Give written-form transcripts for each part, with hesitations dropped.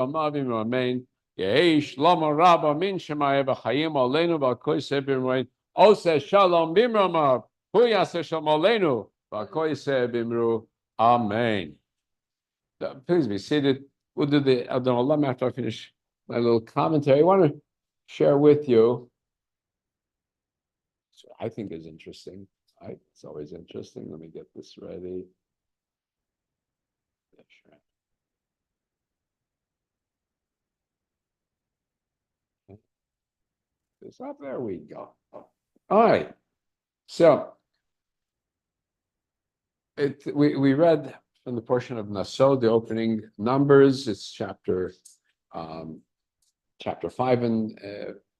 Amen. Yehi Shlomo Rabba Min Shemaya V'Chayim Aleinu V'Alkoi Sebimroin Ose Shalom Bimramav Hu Yaseh Shalom Aleinu V'Alkoi Sebimru. Amen. Please be seated. We'll do the Adon Olam after I finish my little commentary. I want to share with you. So I think is interesting. It's always interesting. Let me get this ready. Yeah, sure. This up. There we go. All right. So we read from the portion of Naso, the opening Numbers. It's chapter 5 in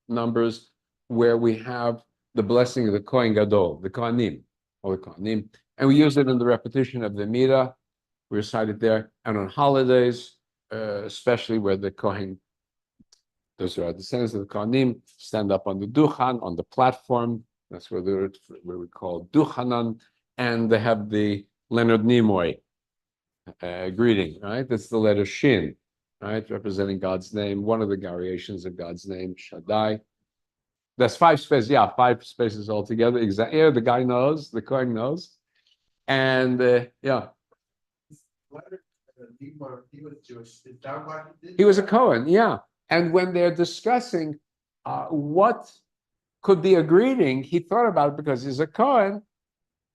Numbers, where we have the blessing of the Kohen Gadol, the Kohanim, or the Kohanim, and we use it in the repetition of the Midah. We recite it there, and on holidays, especially where the Kohen, those are our descendants of the Kohanim, stand up on the Duchan, on the platform. That's where we call Duchanan, and they have the Leonard Nimoy greeting, right? That's the letter Shin, right? Representing God's name, one of the variations of God's name, Shaddai. That's 5 spaces, 5 spaces altogether. Exactly. Yeah, the guy knows, the Kohen knows. And yeah. He was Jewish. He was a Kohen, yeah. And when they're discussing what could be a greeting, he thought about it because he's a Kohen,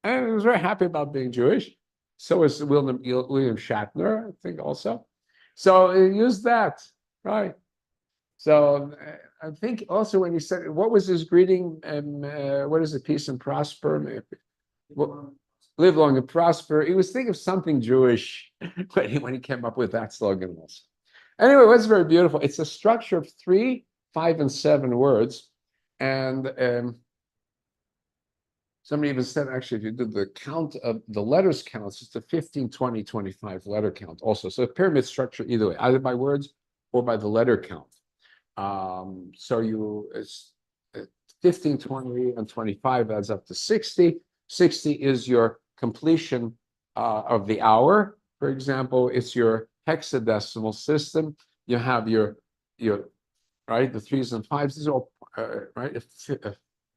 and he was very happy about being Jewish. So is William Shatner, I think, also. So he used that, right? So I think also when he said, what was his greeting? What is it? Peace and prosper. Live long and prosper. He was thinking of something Jewish when he came up with that slogan also. Anyway, what's very beautiful. It's a structure of 3, 5, and 7 words. And somebody even said, actually, if you did the count of the letters counts, it's a 15, 20, 25 letter count also. So a pyramid structure either way, either by words or by the letter count. So it's 15, 20, and 25 adds up to 60. 60 is your completion of the hour. For example, it's your hexadecimal system. You have your right, the 3s and 5s. These are all right,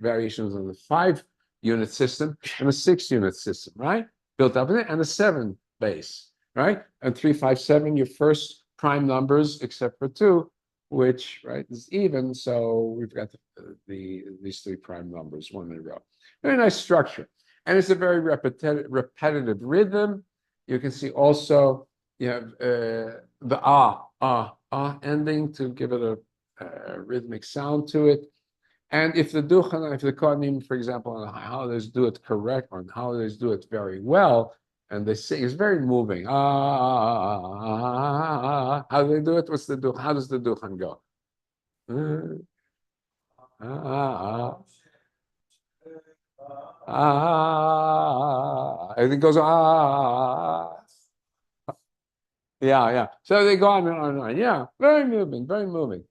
variations of the 5-unit system and a 6-unit system, right? Built up in it, and a 7 base, right? And 3, 5, 7, your first prime numbers, except for 2, which, right, is even. So we've got these 3 prime numbers, 1 in a row. Very nice structure. And it's a very repetitive rhythm. You can see also you have the ending to give it a rhythmic sound to it. And if the Duchan, if the Kohanim, for example, on holidays do it correct, on holidays do it very well, and they sing, it's very moving. How do they do it? What's the Duchan? How does the Duchan go? And it goes yeah. So they go on and on and on. Yeah, very moving, very moving.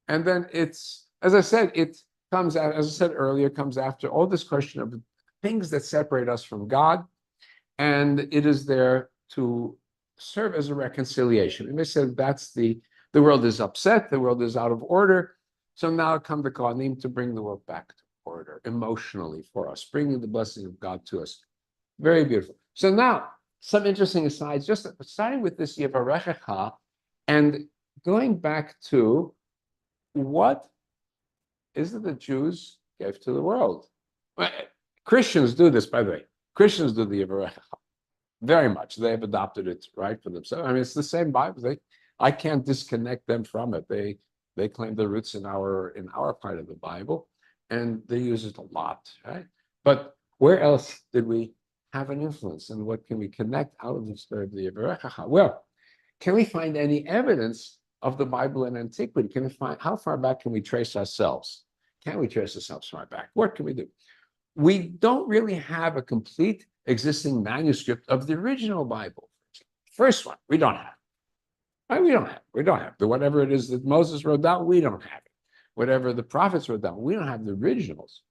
And then it's, as I said, it comes out, as I said earlier, comes after all this question of things that separate us from God, and it is there to serve as a reconciliation. And they said that's the world is upset, the world is out of order. So now come the Kohanim to bring the world back to order emotionally for us, bringing the blessing of God to us. Very beautiful. So now, some interesting asides, just starting with this Yevarechecha and going back to what is it the Jews gave to the world? Christians do this, by the way. Christians do the Yevarechecha very much. They have adopted it, right, for themselves. I mean, it's the same Bible. I can't disconnect them from it. They claim the roots in our part of the Bible, and they use it a lot, right? But where else did we have an influence, and what can we connect out of the story of the Yevarechecha? Well, can we find any evidence of the Bible in antiquity? Can we find, how far back can we trace ourselves? Can we trace ourselves far back? What can we do? We don't really have a complete existing manuscript of the original Bible. First one, we don't have. Right? We don't have. Whatever it is that Moses wrote down, we don't have it. Whatever the prophets wrote down, we don't have the originals.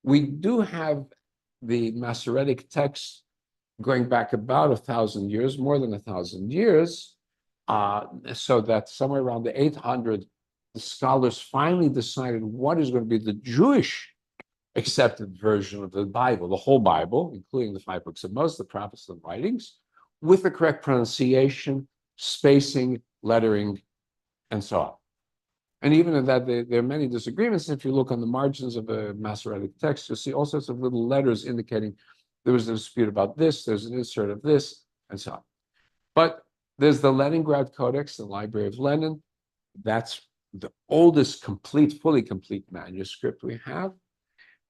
We do have the Masoretic text going back about 1,000 years, more than 1,000 years, So that somewhere around the 800, the scholars finally decided what is going to be the Jewish accepted version of the Bible, the whole Bible, including the 5 books of Moses, the prophets, and writings, with the correct pronunciation, spacing, lettering, and so on. And even in that, there are many disagreements. If you look on the margins of a Masoretic text, you'll see all sorts of little letters indicating there was a dispute about this, there's an insert of this, and so on. But there's the Leningrad Codex, the Library of Lenin. That's the oldest fully complete manuscript we have.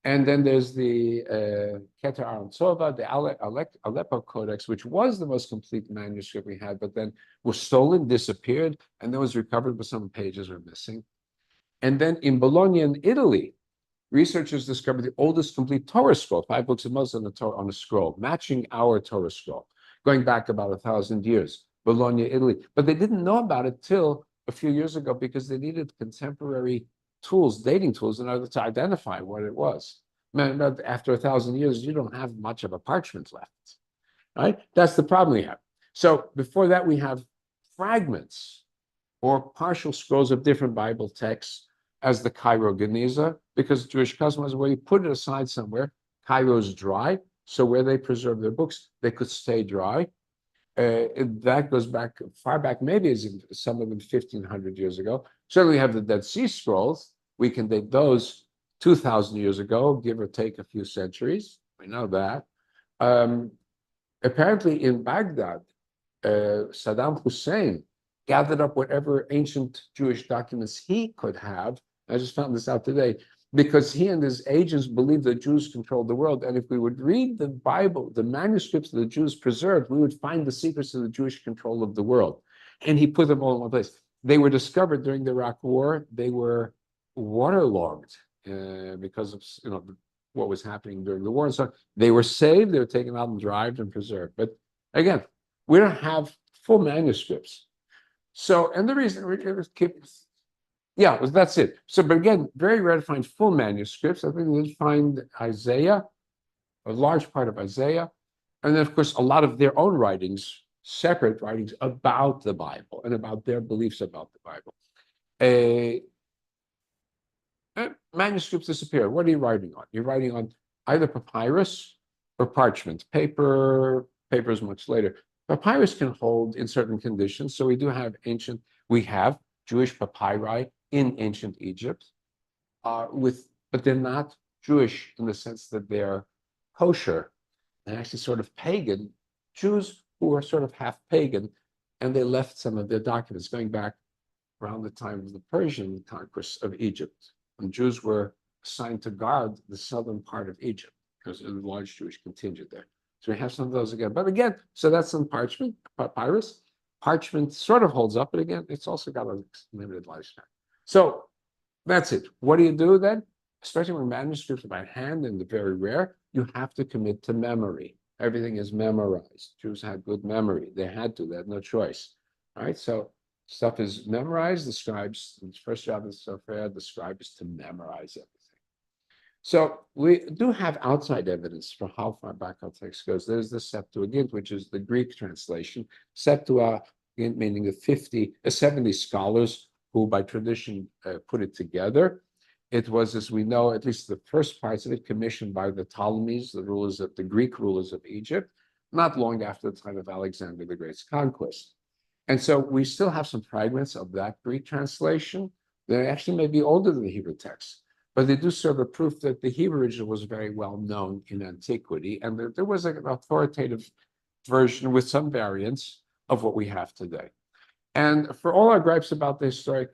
And then there's the Keter Arontsova, the Aleppo Codex, which was the most complete manuscript we had, but then was stolen, disappeared, and then was recovered, but some pages are missing. And then in Bologna, in Italy, researchers discovered the oldest complete Torah scroll, 5 books of Moses on a scroll, matching our Torah scroll, going back about 1,000 years, Bologna, Italy. But they didn't know about it till a few years ago because they needed contemporary tools, dating tools, in order to identify what it was. After 1,000 years, you don't have much of a parchment left, right? That's the problem we have. So before that, we have fragments or partial scrolls of different Bible texts as the Cairo Geniza, because Jewish custom was where you put it aside somewhere. Cairo's dry, so where they preserve their books, they could stay dry. That goes back far back, maybe as some of them 1,500 years ago. Certainly, we have the Dead Sea Scrolls. We can date those 2,000 years ago, give or take a few centuries. We know that. Apparently, in Baghdad, Saddam Hussein gathered up whatever ancient Jewish documents he could have. I just found this out today, because he and his agents believed that Jews controlled the world. And if we would read the Bible, the manuscripts that the Jews preserved, we would find the secrets of the Jewish control of the world. And he put them all in one place. They were discovered during the Iraq War. They were waterlogged because of what was happening during the war. And so they were saved, they were taken out and dried and preserved. But again, we don't have full manuscripts. So, and the reason we keep, that's it. So, but again, very rare to find full manuscripts. I think we did find Isaiah, a large part of Isaiah, and then, of course, a lot of their own writings, separate writings about the Bible and about their beliefs about the Bible. Manuscripts disappear. What are you writing on? You're writing on either papyrus or parchment. Paper is much later. Papyrus can hold in certain conditions. So we have Jewish papyri in ancient Egypt, but they're not Jewish in the sense that they're kosher. They're actually sort of pagan. Jews who are sort of half pagan, and they left some of their documents going back around the time of the Persian conquest of Egypt. And Jews were assigned to guard the southern part of Egypt because there's a large Jewish contingent there. So we have some of those again. But again, so that's some parchment, papyrus. Parchment sort of holds up, but again, it's also got a limited lifespan. So that's it. What do you do then? Especially when manuscripts are by hand and they're very rare, you have to commit to memory. Everything is memorized. Jews had good memory. They had to, they had no choice. All right, so stuff is memorized. The first job of the sofer, the scribe, is to memorize everything. So we do have outside evidence for how far back our text goes. There's the Septuagint, which is the Greek translation. Septuagint meaning the 70 scholars who by tradition put it together. It was, as we know, at least the first parts of it, commissioned by the Ptolemies, the Greek rulers of Egypt, not long after the time of Alexander the Great's conquest. And so we still have some fragments of that Greek translation. They actually may be older than the Hebrew text, but they do serve a proof that the Hebrew original was very well known in antiquity, and there was an authoritative version with some variants of what we have today. And for all our gripes about the historic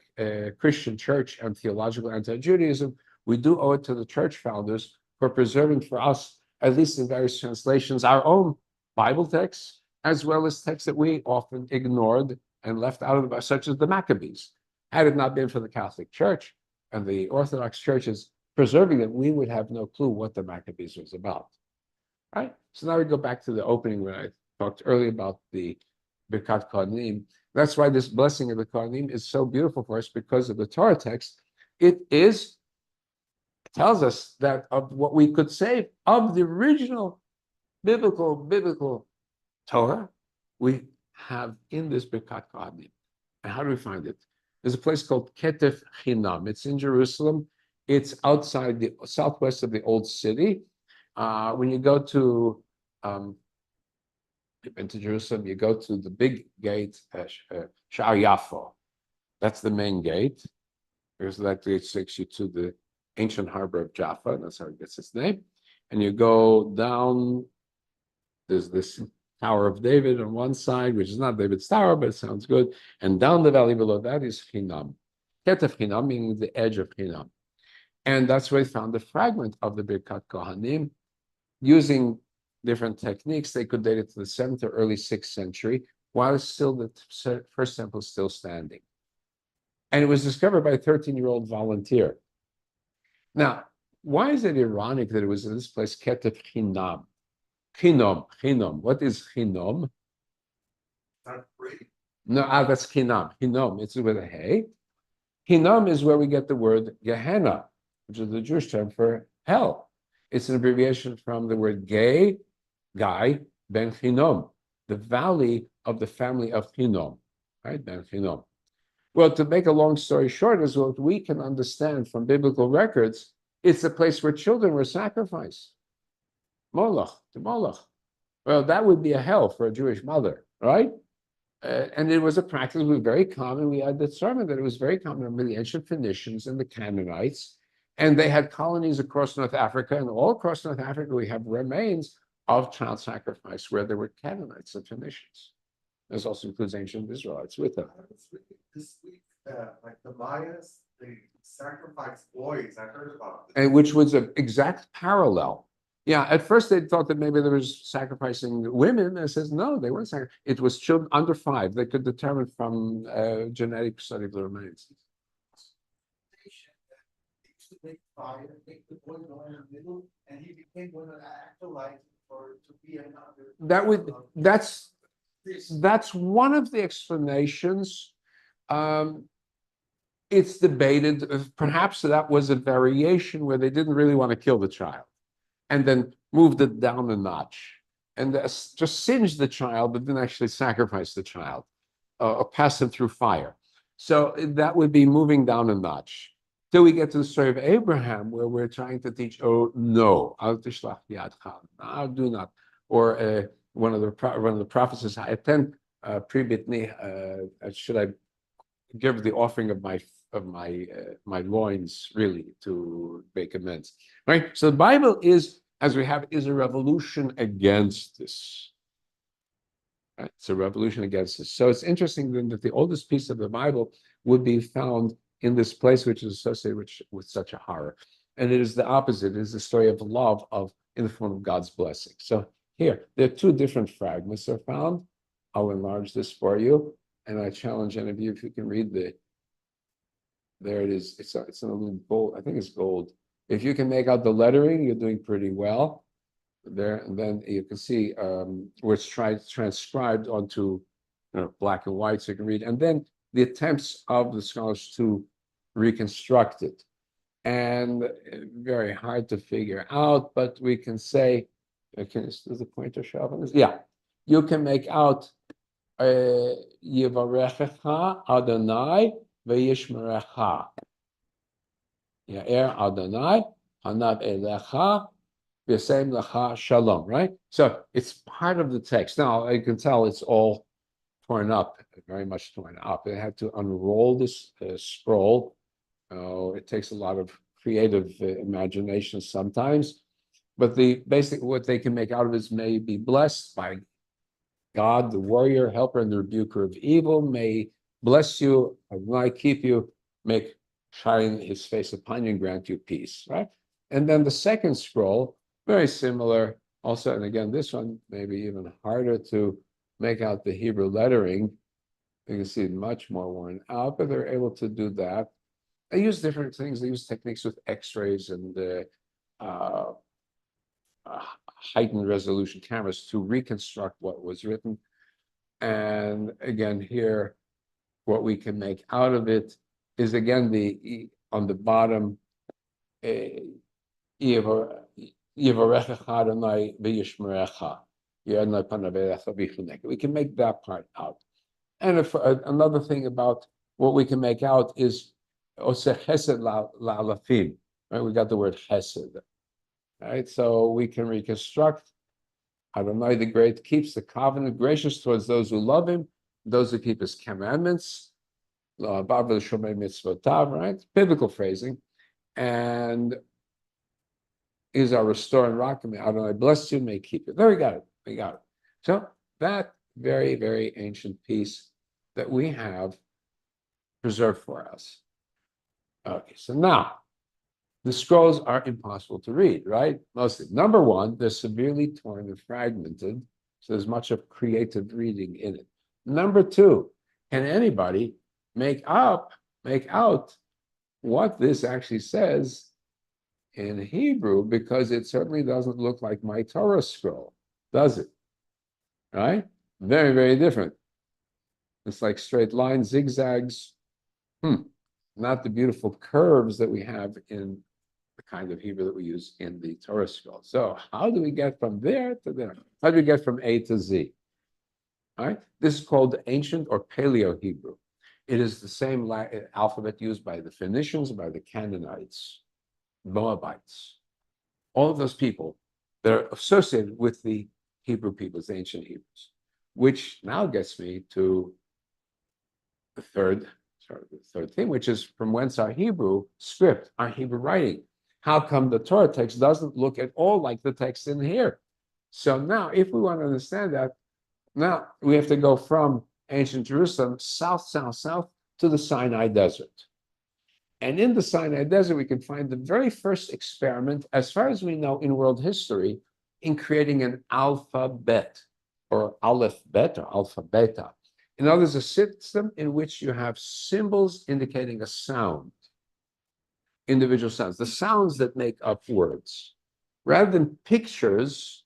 Christian church and theological anti-Judaism, we do owe it to the church founders for preserving for us, at least in various translations, our own Bible texts, as well as texts that we often ignored and left out of the, such as the Maccabees. Had it not been for the Catholic Church and the Orthodox churches preserving them, we would have no clue what the Maccabees was about. Right? So now we go back to the opening when I talked earlier about the Birkat Kohanim. That's why this blessing of the Kohanim is so beautiful for us, because of the Torah text. It tells us that of what we could say of the original biblical Torah, we have in this Birkat Kohanim. How do we find it? There's a place called Ketef Chinam. It's in Jerusalem. It's outside the southwest of the old city. When you go to into Jerusalem, you go to the big gate, Sha'ar Yafo. That's the main gate. Because that gate takes you to the ancient harbor of Jaffa. That's how it gets its name. And you go down. There's this Tower of David on one side, which is not David's tower, but it sounds good. And down the valley below that is Chinam. Ketef Chinam, meaning the edge of Chinam. And that's where they found the fragment of the Birkat Kohanim. Using different techniques, they could date it to the 7th or early 6th century, while still the first temple is still standing. And it was discovered by a 13-year-old volunteer. Now, why is it ironic that it was in this place, Ketef Chinam? Chinom. What is chinom? Not free. No, that's chinam. Chinom, it's with a hey. Chinom is where we get the word Gehenna, which is the Jewish term for hell. It's an abbreviation from the word Guy, Ben Chinom, the valley of the family of Chinom, right? Ben Chinom. Well, to make a long story short, is what we can understand from biblical records, it's a place where children were sacrificed. Moloch, to Moloch. Well, that would be a hell for a Jewish mother, right? And it was a practice that was very common. We had determined that it was very common among the ancient Phoenicians and the Canaanites. And they had colonies across North Africa. And all across North Africa, we have remains of child sacrifice where there were Canaanites and Phoenicians. This also includes ancient Israelites with them. This week, like the Mayas, they sacrificed boys. I heard about this. And which was an exact parallel. Yeah, at first they thought that maybe there was sacrificing women. It says no, they weren't sacrificing. It was children under 5. They could determine from genetic study of the remains. They used to make fire, make the boy go in the middle, and he became one of the acolytes for to be another. That's one of the explanations. It's debated. Perhaps that was a variation where they didn't really want to kill the child, and then moved it down a notch, and just singed the child, but didn't actually sacrifice the child, or pass him through fire. So that would be moving down a notch. Till we get to the story of Abraham, where we're trying to teach, oh no, I'll do not. Or one of the prophets says, I attend pre-bitni, should I give the offering of my loins really to make amends, right? So the Bible is, as we have, is a revolution against this. Right? It's a revolution against this. So it's interesting then that the oldest piece of the Bible would be found in this place, which is associated with such a horror, and it is the opposite. It is the story of love in the form of God's blessing. So here, there are 2 different fragments are found. I'll enlarge this for you, and I challenge any of you if you can read there it is. It's in a little gold. I think it's gold. If you can make out the lettering, you're doing pretty well. There, and then you can see where it's transcribed onto black and white, so you can read. And then the attempts of the scholars to reconstruct it, and very hard to figure out. But we can say, does the pointer show up on this? Yeah, you can make out Yivarechecha Adonai. V'yishmerecha. Ya'er Adonai, Hanav Elecha, V'yasem Lecha Shalom, right? So it's part of the text. Now, you can tell it's all torn up, very much torn up. They had to unroll this scroll. It takes a lot of creative imagination sometimes. But what they can make out of it is, may be blessed by God, the warrior, helper, and the rebuker of evil. May bless you, Adonai keep you, make shine his face upon you and grant you peace, right? And then the second scroll, very similar also, and again, this one maybe even harder to make out the Hebrew lettering. You can see it much more worn out, but they're able to do that. They use different things. They use techniques with X-rays and heightened resolution cameras to reconstruct what was written. And again, here, what we can make out of it is again on the bottom, we can make that part out. And if, another thing about what we can make out is Oseh Chesed la'alafim, right? We got the word Chesed, right? So we can reconstruct. Adonai the Great keeps the covenant gracious towards those who love him, those who keep his commandments. Right? Biblical phrasing. And is our restore and rock. Adonai bless you, may keep you. There we got it. We got it. So that very, very ancient piece that we have preserved for us. Okay, so now the scrolls are impossible to read, right? Mostly. Number one, they're severely torn and fragmented, so there's much of creative reading in it. Number two, can anybody make out what this actually says in Hebrew? Because it certainly doesn't look like my Torah scroll, does it? Right? Very, very different. It's like straight lines, zigzags. Not the beautiful curves that we have in the kind of Hebrew that we use in the Torah scroll. So how do we get from there to there? How do we get from A to Z? All right. This is called ancient or Paleo Hebrew. It is the same alphabet used by the Phoenicians, by the Canaanites, Moabites, all of those people that are associated with the Hebrew peoples, the ancient Hebrews, which now gets me to the third thing, which is from whence our Hebrew script, our Hebrew writing. How come the Torah text doesn't look at all like the text in here? So now, if we want to understand that, now we have to go from ancient Jerusalem south to the Sinai Desert. And in the Sinai Desert, we can find the very first experiment, as far as we know in world history, in creating an alphabet, or aleph bet, or alpha beta. In other words, a system in which you have symbols indicating a sound, individual sounds, the sounds that make up words, rather than pictures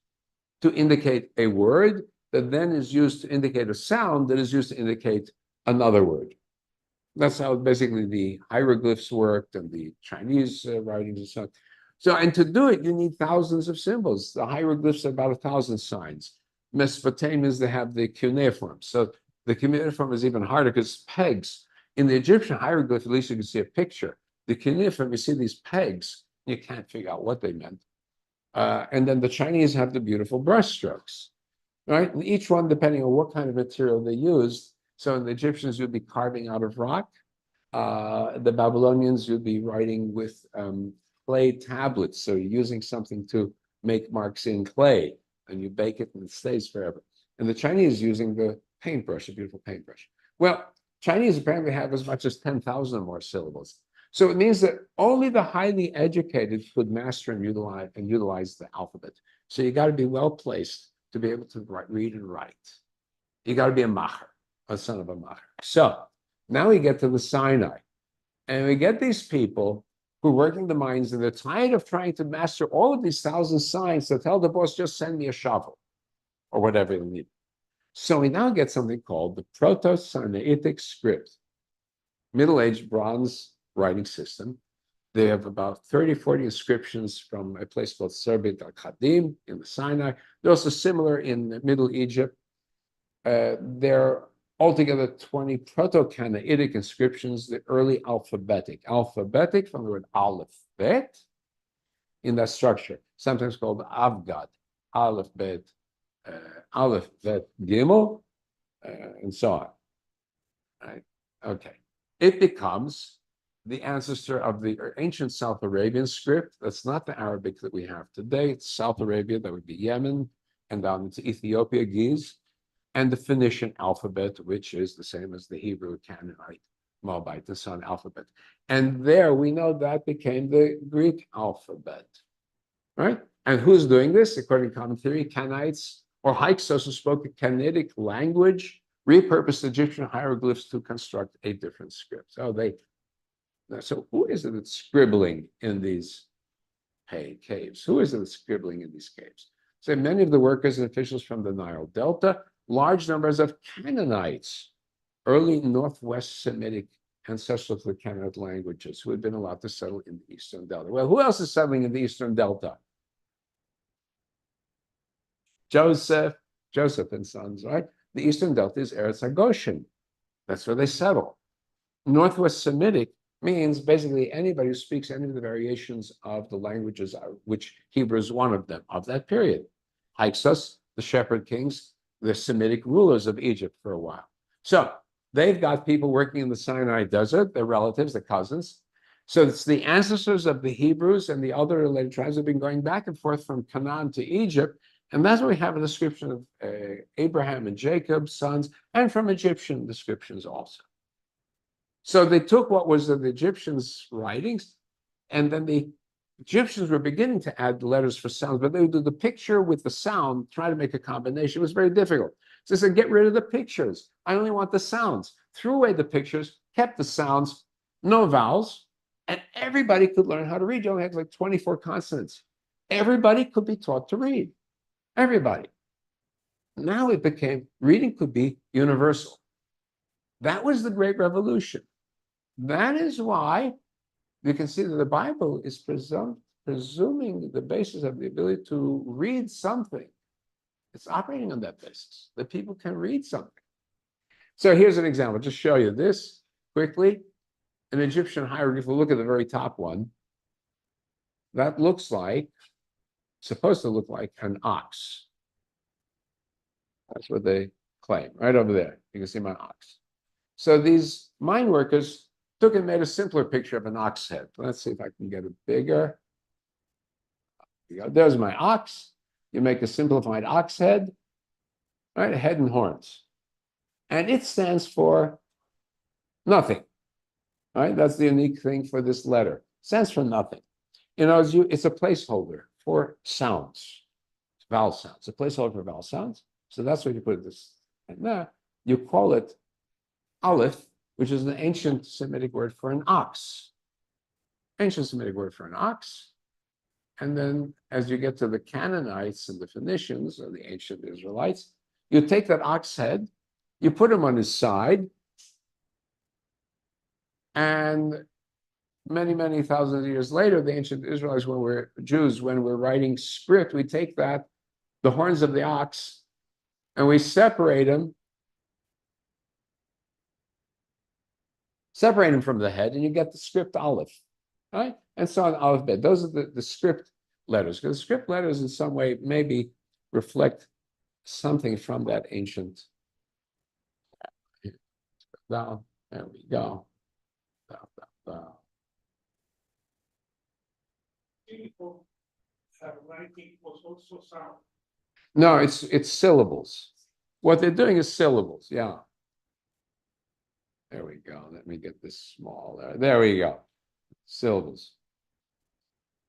to indicate a word that then is used to indicate a sound that is used to indicate another word. That's how basically the hieroglyphs worked and the Chinese writings and so on. So, and to do it, you need thousands of symbols. The hieroglyphs are about 1,000 signs. Mesopotamians, they have the cuneiform. So the cuneiform is even harder because pegs. In the Egyptian hieroglyph, at least you can see a picture. The cuneiform, you see these pegs, you can't figure out what they meant. And then the Chinese have the beautiful brushstrokes, right? And each one, depending on what kind of material they used. So in the Egyptians, you'd be carving out of rock. The Babylonians, you'd be writing with clay tablets. So you're using something to make marks in clay, and you bake it and it stays forever. And the Chinese using the paintbrush, a beautiful paintbrush. Well, Chinese apparently have as much as 10,000 or more syllables. So it means that only the highly educated could master and utilize the alphabet. So you got to be well placed to be able to read and write. You got to be a macher, a son of a macher. So now we get to the Sinai, and we get these people who are working the mines, and they're tired of trying to master all of these 1,000 signs. So tell the boss, just send me a shovel or whatever you need. So we now get something called the Proto-Sinaitic script, middle-aged bronze writing system. They have about 30, 40 inscriptions from a place called Serbit al-Khadim in the Sinai. They're also similar in Middle Egypt. There are altogether 20 Proto-Canaitic inscriptions, the early alphabetic. Alphabetic from the word aleph, bet, in that structure, sometimes called Avgad, aleph, bet, aleph, bet, gimel, and so on. Right? Okay. It becomes the ancestor of the ancient South Arabian script. That's not the Arabic that we have today. It's South Arabia, that would be Yemen, and down into Ethiopia, Ge'ez, and the Phoenician alphabet, which is the same as the Hebrew, Canaanite, Moabite, and so on alphabet. And there we know that became the Greek alphabet, right? And who's doing this? According to common theory, Canaanites or Hyksos, who spoke a Canaanic language, repurposed Egyptian hieroglyphs to construct a different script. So who is it that's scribbling in these caves? Who is it that's scribbling in these caves? So many of the workers and officials from the Nile Delta, large numbers of Canaanites, early Northwest Semitic ancestral to the Canaanite languages, who had been allowed to settle in the Eastern Delta. Well, who else is settling in the Eastern Delta? Joseph and sons, right? The Eastern Delta is Eretz HaGoshen. That's where they settle. Northwest Semitic means basically anybody who speaks any of the variations of the languages, which Hebrew is one of them, of that period. Hyksos, the shepherd kings, the Semitic rulers of Egypt for a while. So they've got people working in the Sinai desert, their relatives, their cousins. So it's the ancestors of the Hebrews and the other related tribes have been going back and forth from Canaan to Egypt. And that's what we have a description of Abraham and Jacob's sons, and from Egyptian descriptions also. So they took what was the Egyptians' writings, and then the Egyptians were beginning to add the letters for sounds, but they would do the picture with the sound, try to make a combination. It was very difficult. So they said, get rid of the pictures. I only want the sounds. Threw away the pictures, kept the sounds, no vowels, and everybody could learn how to read. You only had like 24 consonants. Everybody could be taught to read. Everybody. Now it became, reading could be universal. That was the Great Revolution. That is why you can see that the Bible is presuming the basis of the ability to read something. It's operating on that basis, that people can read something. So here's an example, just show you this quickly. An Egyptian hieroglyph, we'll look at the very top one. That looks like, supposed to look like an ox. That's what they claim, right over there. You can see my ox. So these mine workers took and made a simpler picture of an ox head. Let's see if I can get it bigger. There's my ox. You make a simplified ox head, right? Head and horns. And it stands for nothing, right? That's the unique thing for this letter. It stands for nothing. You know, it's a placeholder for sounds, vowel sounds, a placeholder for vowel sounds. So that's what you put this. And now you call it Aleph, which is an ancient Semitic word for an ox. Ancient Semitic word for an ox. And then as you get to the Canaanites and the Phoenicians, or the ancient Israelites, you take that ox head, you put him on his side, and many, many thousands of years later, the ancient Israelites, when we're Jews, when we're writing script, we take that, the horns of the ox, and we separate them from the head, and you get the script Aleph, right? And so on Aleph Bet. Those are the script letters, because the script letters in some way maybe reflect something from that ancient. Down, there we go. Down. No, it's syllables. What they're doing is syllables, yeah. There we go. Let me get this smaller. There we go. Syllables.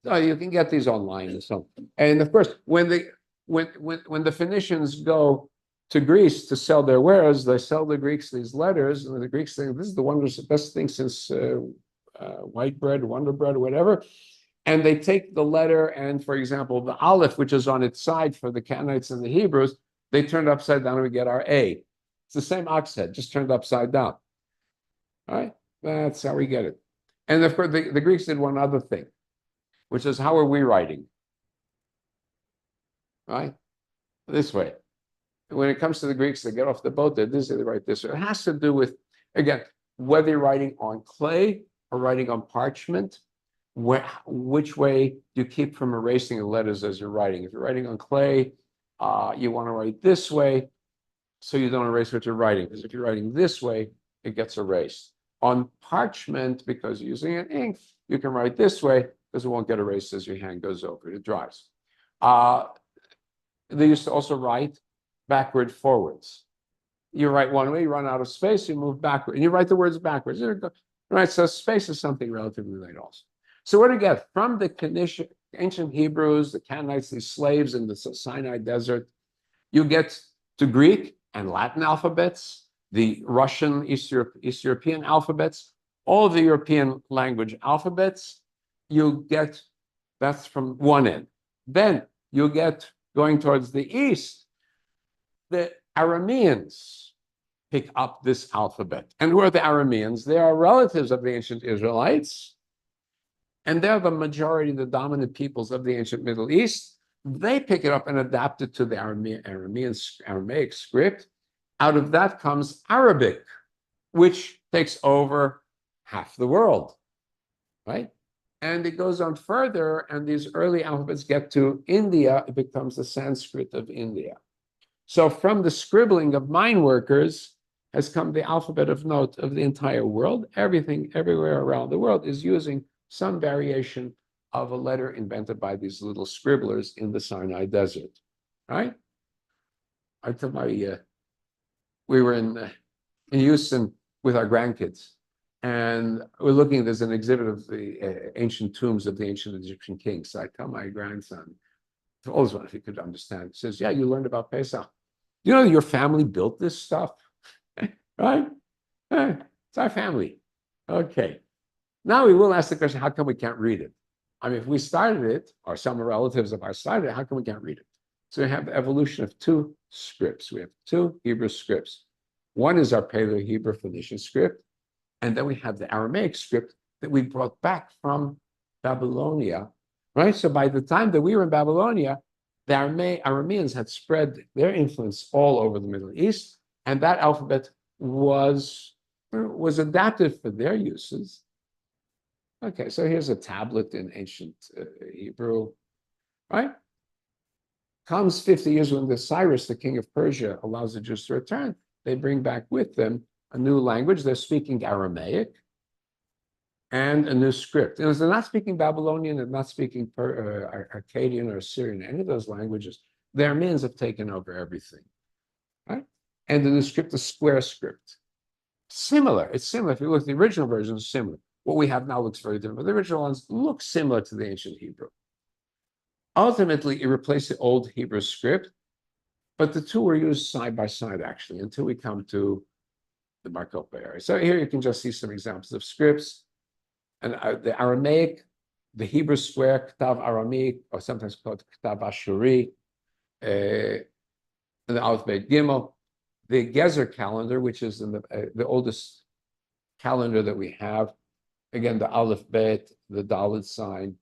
So you can get these online or something. And of course, when the Phoenicians go to Greece to sell their wares, they sell the Greeks these letters, and the Greeks think this is the best thing since white bread, Wonder Bread, or whatever. And they take the letter, and for example, the Aleph, which is on its side for the Canaanites and the Hebrews, they turn it upside down and we get our A. It's the same ox head, just turned upside down. All right, that's how we get it. And of course, the Greeks did one other thing, which is how are we writing? Right? This way. When it comes to the Greeks, they get off the boat, they write this way. It has to do with, again, whether you're writing on clay or writing on parchment, which way you keep from erasing the letters as you're writing. If you're writing on clay, you want to write this way so you don't erase what you're writing, because if you're writing this way, it gets erased. On parchment, because you're using an ink, you can write this way because it won't get erased as your hand goes over it. It dries. They used to also write backward, forwards. You write one way, you run out of space, you move backward, and you write the words backwards. Right, so space is something relatively late also. So what do you get? From the ancient Hebrews, the Canaanites, these slaves in the Sinai desert, you get to Greek and Latin alphabets, the Russian, East European alphabets, all of the European language alphabets, you get, that's from one end. Then you get, going towards the east, the Arameans pick up this alphabet. And who are the Arameans? They are relatives of the ancient Israelites, and they're the majority, the dominant peoples of the ancient Middle East. They pick it up and adapt it to the Aramaic script. Out of that comes Arabic. which takes over half the world, right? And it goes on further, and these early alphabets get to India, it becomes the Sanskrit of India. So from the scribbling of mine workers has come the alphabet of note of the entire world. Everything, everywhere around the world is using some variation of a letter invented by these little scribblers in the Sinai desert, right? I told my, we were in Houston with our grandkids, and we're looking, there's an exhibit of the ancient tombs of the ancient Egyptian kings. So I tell my grandson, the oldest one, if he could understand, he says, yeah, you learned about Pesach. You know, your family built this stuff, right? It's our family. Okay. Now we will ask the question, how come we can't read it? I mean, if we started it, or some relatives of ours started it, how come we can't read it? So we have the evolution of two scripts. We have two Hebrew scripts. One is our Paleo-Hebrew Phoenician script, and then we have the Aramaic script that we brought back from Babylonia, right? So by the time that we were in Babylonia, the Arameans had spread their influence all over the Middle East, and that alphabet was adapted for their uses. Okay, so here's a tablet in ancient Hebrew, right? Comes 50 years when the Cyrus, the king of Persia, allows the Jews to return. They bring back with them a new language. They're speaking Aramaic and a new script. And they're not speaking Babylonian, they're not speaking Akkadian or Assyrian, any of those languages. The Arameans have taken over everything, right? And the new script is square script. Similar, it's similar. If you look at the original version, it's similar. What we have now looks very different, but the original ones look similar to the ancient Hebrew. Ultimately, it replaced the old Hebrew script, but the two were used side by side, actually, until we come to the Bar Kokhba area. So here you can just see some examples of scripts. And the Aramaic, the Hebrew square, Ktav Aramaic, or sometimes called Ktav Ashuri, and the Alphabet Gimel, the Gezer calendar, which is in the oldest calendar that we have. Again, the Aleph Bet, the Dalet sign,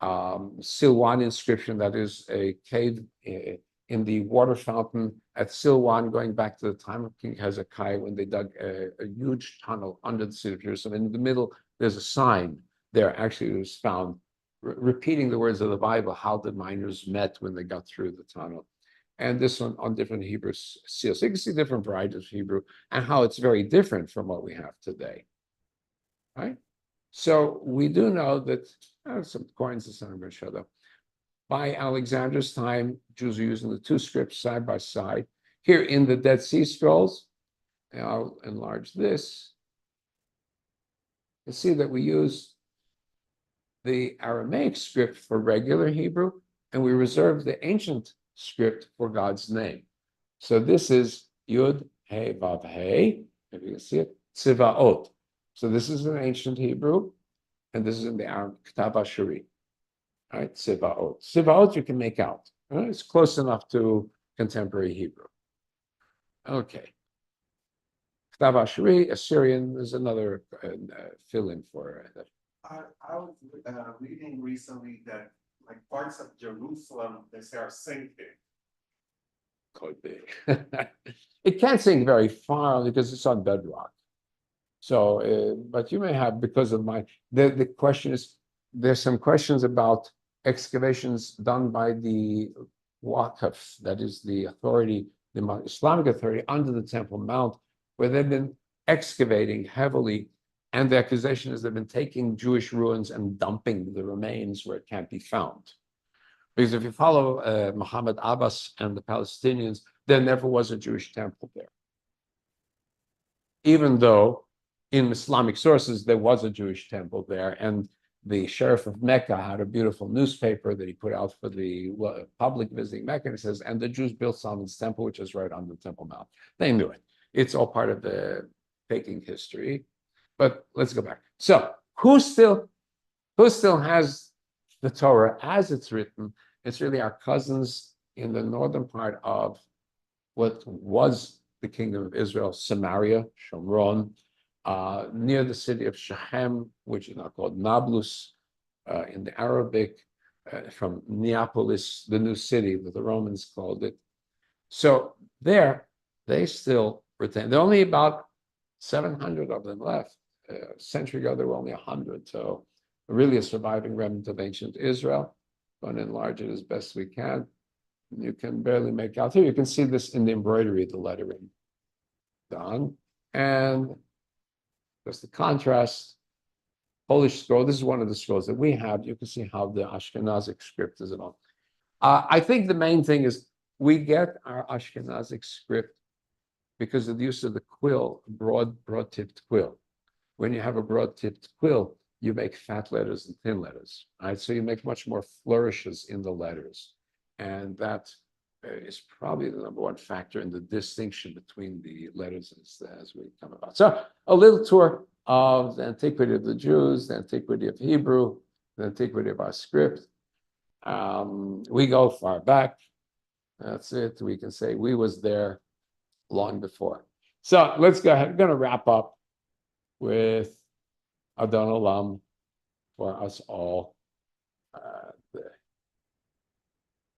Silwan inscription, that is a cave in the water fountain at Silwan, going back to the time of King Hezekiah, when they dug a huge tunnel under the city of Jerusalem. In the middle, there's a sign there, actually, it was found, repeating the words of the Bible, how the miners met when they got through the tunnel. And this one on different Hebrew seals. So you can see different varieties of Hebrew and how it's very different from what we have today, right? So we do know that some coins that I'm going to show them. By Alexander's time, Jews are using the two scripts side by side. Here in the Dead Sea Scrolls, and I'll enlarge this. You see that we use the Aramaic script for regular Hebrew, and we reserve the ancient script for God's name. So this is Yud, He, Vav, He, if you can see it, Tzivaot. So this is an ancient Hebrew, and this is in the Aramaic, Ktav Ashuri. All right, Tzivaot. Tzivaot you can make out. Right? It's close enough to contemporary Hebrew. Okay. Ktav Ashuri, Assyrian, is another fill-in for that. I was reading recently that like parts of Jerusalem, they say are sinking. Could be. It can't sink very far because it's on bedrock. So, but you may have, because of the question is, there's some questions about excavations done by the Waqf, that is the authority, the Islamic authority under the Temple Mount, where they've been excavating heavily, and the accusation is they've been taking Jewish ruins and dumping the remains where it can't be found. Because if you follow Muhammad Abbas and the Palestinians, there never was a Jewish temple there. Even though in Islamic sources there was a Jewish temple there, and the Sheriff of Mecca had a beautiful newspaper that he put out for the public visiting Mecca, and it says, and the Jews built Solomon's temple, which is right on the Temple Mount. They knew it. It's all part of the faking history. But let's go back. So who still has the Torah as it's written? It's really our cousins in the northern part of what was the kingdom of Israel, Samaria, Shomron, near the city of Shechem, which is now called Nablus in the Arabic, from Neapolis, the new city that the Romans called it. So there, they still retain. They're only about 700 of them left. A century ago, there were only 100. So really a surviving remnant of ancient Israel. Going to enlarge it as best we can. You can barely make out here. You can see this in the embroidery, the lettering done. And just the contrast. Polish scroll. This is one of the scrolls that we have. You can see how the Ashkenazic script is on. I think the main thing is we get our Ashkenazic script because of the use of the quill, broad-tipped quill. When you have a broad-tipped quill, you make fat letters and thin letters, right? So you make much more flourishes in the letters. And that is probably the number one factor in the distinction between the letters as we come about. So a little tour of the antiquity of the Jews, the antiquity of Hebrew, the antiquity of our script. We go far back. That's it. We can say we was there long before. So let's go ahead. I'm going to wrap up with Adon Olam for us all.